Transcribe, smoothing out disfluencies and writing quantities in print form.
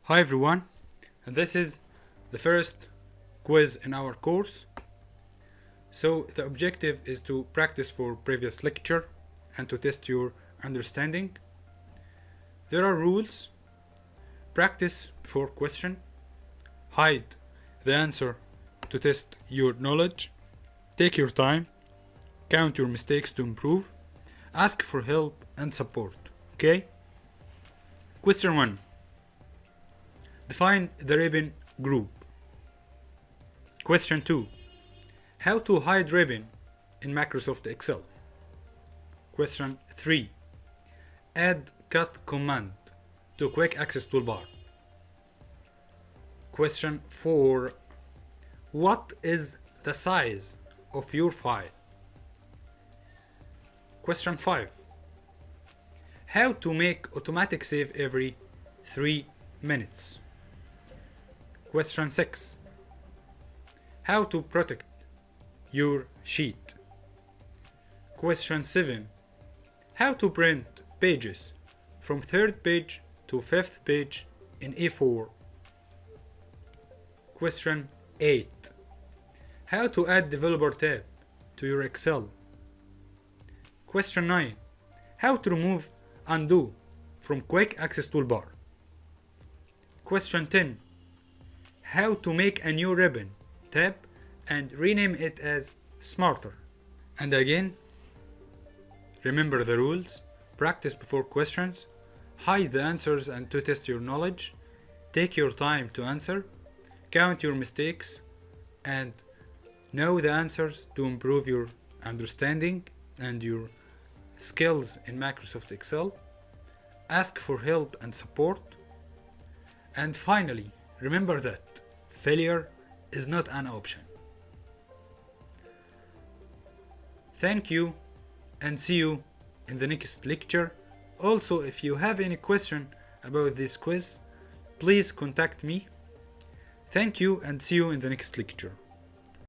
Hi everyone, and this is the first quiz in our course. So the objective is to practice for previous lecture and to test your understanding. There are rules. Practice before question. Hide the answer to test your knowledge. Take your time. Count your mistakes to improve. Ask for help and support. Okay? Question 1. Define the ribbon group. Question 2. How to hide ribbon in Microsoft Excel. Question 3. Add cut command to quick access toolbar. Question 4. What is the size of your file? Question 5. How to make automatic save every 3 minutes. Question 6. How to protect your sheet. Question 7. How to print pages from 3rd page to 5th page in A4. Question 8. How to add developer tab to your Excel. Question 9. How to remove undo from quick access toolbar. Question 10. How to make a new ribbon tab and rename it as Smarter. And again, remember the rules. Practice before questions. Hide the answers and to test your knowledge. Take your time to answer. Count your mistakes and know the answers to improve your understanding and your skills in Microsoft Excel. Ask for help and support. And finally, remember that failure is not an option. Thank you and see you in the next lecture. Also, if you have any question about this quiz, please contact me. Thank you and see you in the next lecture.